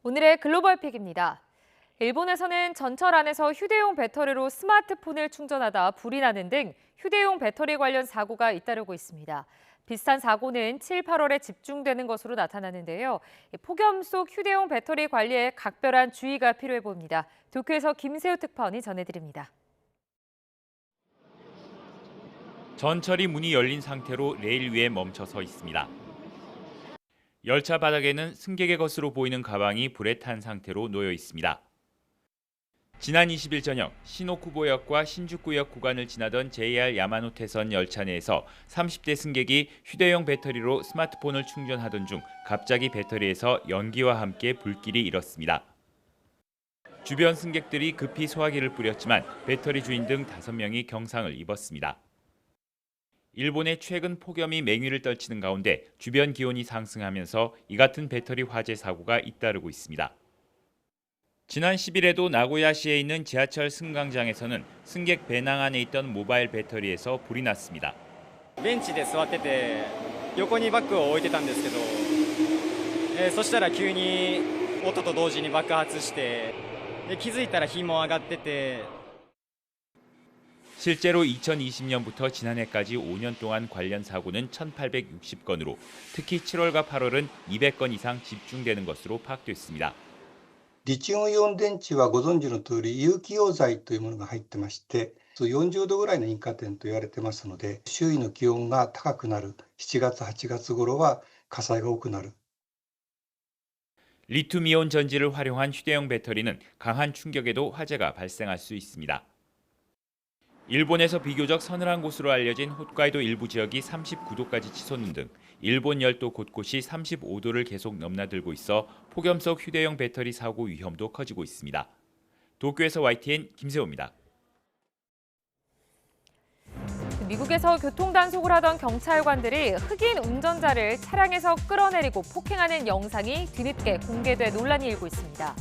오늘의 글로벌 픽입니다. 일본에서는 전철 안에서 휴대용 배터리로 스마트폰을 충전하다 불이 나는 등 휴대용 배터리 관련 사고가 잇따르고 있습니다. 비슷한 사고는 7, 8월에 집중되는 것으로 나타나는데요. 폭염 속 휴대용 배터리 관리에 각별한 주의가 필요해 보입니다. 도쿄에서 김세우 특파원이 전해드립니다. 전철이 문이 열린 상태로 레일 위에 멈춰서 있습니다. 열차 바닥에는 승객의 것으로 보이는 가방이 불에 탄 상태로 놓여 있습니다. 지난 20일 저녁 시노쿠보역과 신주쿠역 구간을 지나던 JR 야마노테선 열차 내에서 30대 승객이 휴대용 배터리로 스마트폰을 충전하던 중 갑자기 배터리에서 연기와 함께 불길이 일었습니다. 주변 승객들이 급히 소화기를 뿌렸지만 배터리 주인 등 5명이 경상을 입었습니다. 일본의 최근 폭염이 맹위를 떨치는 가운데 주변 기온이 상승하면서 이 같은 배터리 화재 사고가 잇따르고 있습니다. 지난 10일에도 나고야시에 있는 지하철 승강장에서는 승객 배낭 안에 있던 모바일 배터리에서 불이 났습니다. ベンチで座ってて横にバッグを置いてたんですけど、そしたら急に音と同時に爆発して、気づいたら火も上がってて。 실제로 2020년부터 지난해까지 5년 동안 관련 사고는 1,860건으로 특히 7월과 8월은 200건 이상 집중되는 것으로 파악됐습니다. リチウムイオン電池はご存知の通り有機溶剤というものが入ってまして、40度ぐらいの引火点と言われてますので、周囲の気温が高くなる7月8月頃は火災が多くなる。 리튬이온 전지를 활용한 휴대용 배터리는 강한 충격에도 화재가 발생할 수 있습니다. 일본에서 비교적 서늘한 곳으로 알려진 홋카이도 일부 지역이 39도까지 치솟는 등 일본 열도 곳곳이 35도를 계속 넘나들고 있어 폭염 속 휴대용 배터리 사고 위험도 커지고 있습니다. 도쿄에서 YTN 김세호입니다. 미국에서 교통단속을 하던 경찰관들이 흑인 운전자를 차량에서 끌어내리고 폭행하는 영상이 뒤늦게 공개돼 논란이 일고 있습니다.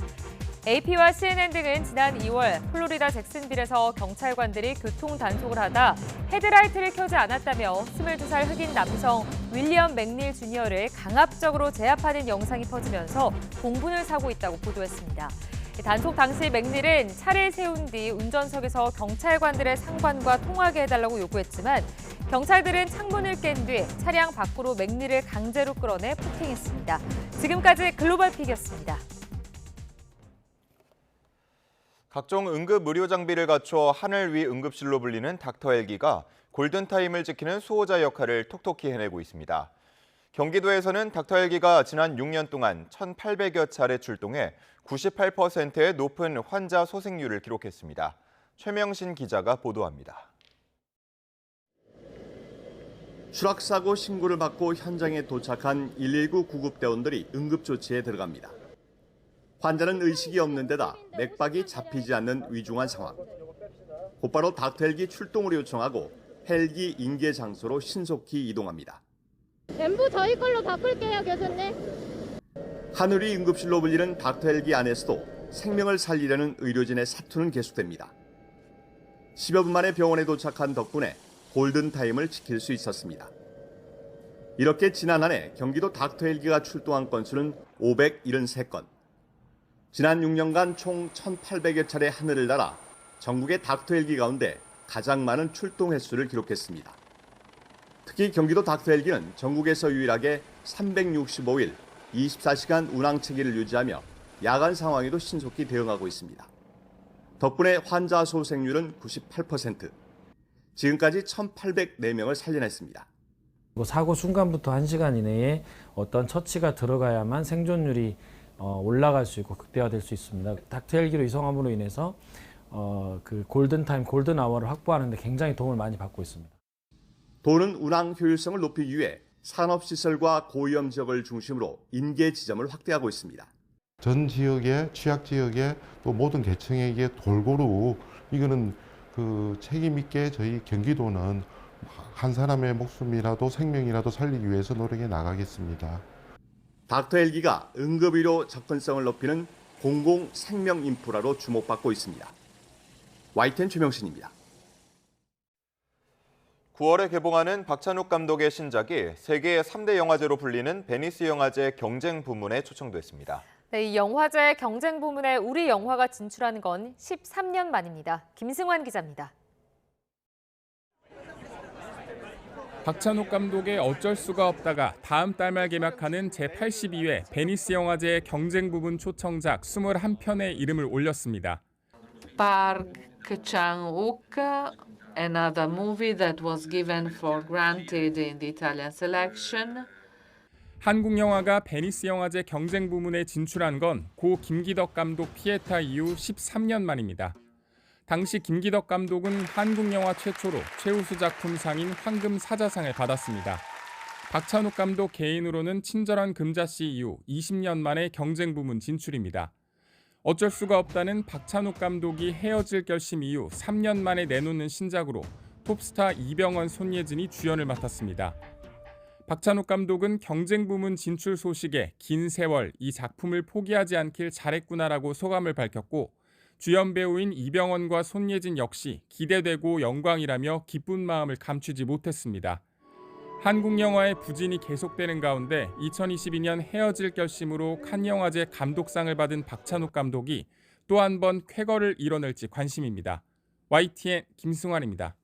AP와 CNN 등은 지난 2월 플로리다 잭슨빌에서 경찰관들이 교통단속을 하다 헤드라이트를 켜지 않았다며 22살 흑인 남성 윌리엄 맥닐 주니어를 강압적으로 제압하는 영상이 퍼지면서 공분을 사고 있다고 보도했습니다. 단속 당시 맥닐은 차를 세운 뒤 운전석에서 경찰관들의 상관과 통화하게 해달라고 요구했지만 경찰들은 창문을 깬 뒤 차량 밖으로 맥리를 강제로 끌어내 폭행했습니다. 지금까지 글로벌픽이었습니다. 각종 응급 의료 장비를 갖춰 하늘 위 응급실로 불리는 닥터 헬기가 골든타임을 지키는 수호자 역할을 톡톡히 해내고 있습니다. 경기도에서는 닥터 헬기가 지난 6년 동안 1,800여 차례 출동해 98%의 높은 환자 소생률을 기록했습니다. 최명신 기자가 보도합니다. 추락사고 신고를 받고 현장에 도착한 119 구급대원들이 응급조치에 들어갑니다. 환자는 의식이 없는 데다 맥박이 잡히지 않는 위중한 상황. 곧바로 닥터 헬기 출동을 요청하고 헬기 인계 장소로 신속히 이동합니다. 전부 저희 걸로 바꿀게요, 교수님. 하늘이 응급실로 불리는 닥터 헬기 안에서도 생명을 살리려는 의료진의 사투는 계속됩니다. 10여 분 만에 병원에 도착한 덕분에 골든타임을 지킬 수 있었습니다. 이렇게 지난 한 해 경기도 닥터 헬기가 출동한 건수는 573건. 지난 6년간 총 1,800여 차례 하늘을 날아 전국의 닥터 헬기 가운데 가장 많은 출동 횟수를 기록했습니다. 특히 경기도 닥터 헬기는 전국에서 유일하게 365일 24시간 운항 체계를 유지하며 야간 상황에도 신속히 대응하고 있습니다. 덕분에 환자 소생률은 98%, 지금까지 1,804명을 살려냈습니다. 사고 순간부터 1시간 이내에 어떤 처치가 들어가야만 생존율이 올라갈 수 있고 극대화될 수 있습니다. 닥터 헬기로 이송함으로 인해서 그 골든타임, 골든아워를 확보하는 데 굉장히 도움을 많이 받고 있습니다. 도는 운항 효율성을 높이기 위해 산업시설과 고위험 지역을 중심으로 인계 지점을 확대하고 있습니다. 전 지역에, 취약 지역에 또 모든 계층에게 골고루 이거는 책임 있게 저희 경기도는 한 사람의 목숨이라도 생명이라도 살리기 위해서 노력해 나가겠습니다. 닥터 헬기가 응급의료 접근성을 높이는 공공 생명 인프라로 주목받고 있습니다. YTN 최명신입니다. 9월에 개봉하는 박찬욱 감독의 신작이 세계 3대 영화제로 불리는 베니스 영화제 경쟁 부문에 초청됐습니다. 네, 이 영화제 경쟁 부문에 우리 영화가 진출하는 건 13년 만입니다. 김승환 기자입니다. 박찬욱 감독의 어쩔 수가 없다가 다음 달 말 개막하는 제82회 베니스 영화제 경쟁 부문 초청작 21편의 이름을 올렸습니다. Park Chan-wook, another movie that was given for granted in the Italian selection. 한국 영화가 베니스 영화제 경쟁 부문에 진출한 건 고 김기덕 감독 피에타 이후 13년 만입니다. 당시 김기덕 감독은 한국 영화 최초로 최우수 작품 상인 황금 사자상을 받았습니다. 박찬욱 감독 개인으로는 친절한 금자씨 이후 20년 만에 경쟁 부문 진출입니다. 어쩔 수가 없다는 박찬욱 감독이 헤어질 결심 이후 3년 만에 내놓는 신작으로 톱스타 이병헌, 손예진이 주연을 맡았습니다. 박찬욱 감독은 경쟁 부문 진출 소식에 긴 세월 이 작품을 포기하지 않길 잘했구나라고 소감을 밝혔고 주연 배우인 이병헌과 손예진 역시 기대되고 영광이라며 기쁜 마음을 감추지 못했습니다. 한국 영화의 부진이 계속되는 가운데 2022년 헤어질 결심으로 칸 영화제 감독상을 받은 박찬욱 감독이 또 한 번 쾌거를 이뤄낼지 관심입니다. YTN 김승환입니다.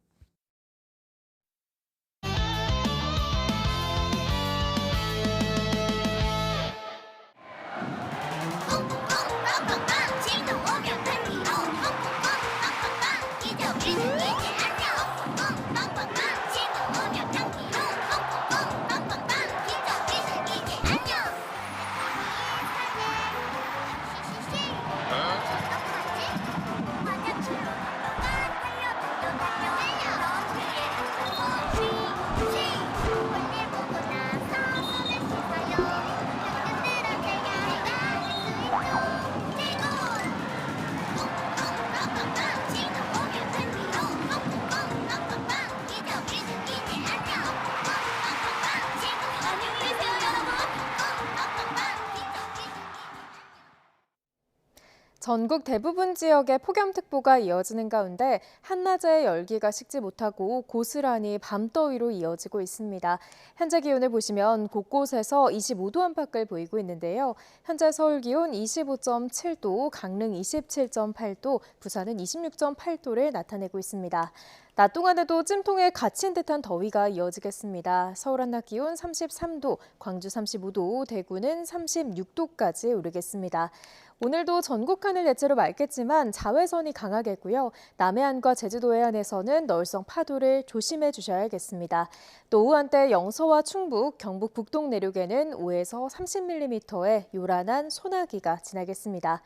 전국 대부분 지역에 폭염특보가 이어지는 가운데 한낮에 열기가 식지 못하고 고스란히 밤더위로 이어지고 있습니다. 현재 기온을 보시면 곳곳에서 25도 안팎을 보이고 있는데요. 현재 서울 기온 25.7도, 강릉 27.8도, 부산은 26.8도를 나타내고 있습니다. 낮 동안에도 찜통에 갇힌 듯한 더위가 이어지겠습니다. 서울 한낮 기온 33도, 광주 35도, 대구는 36도까지 오르겠습니다. 오늘도 전국 하늘 대체로 맑겠지만 자외선이 강하겠고요. 남해안과 제주도 해안에서는 널성 파도를 조심해 주셔야겠습니다. 또 오후 한때 영서와 충북, 경북 북동 내륙에는 5에서 30mm의 요란한 소나기가 지나겠습니다.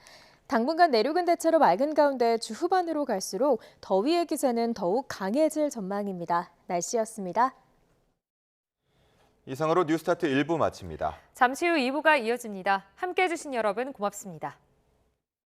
당분간 내륙은 대체로 맑은 가운데 주 후반으로 갈수록 더위의 기세는 더욱 강해질 전망입니다. 날씨였습니다. 이상으로 뉴스타트 1부 마칩니다. 잠시 후 2부가 이어집니다. 함께해 주신 여러분 고맙습니다.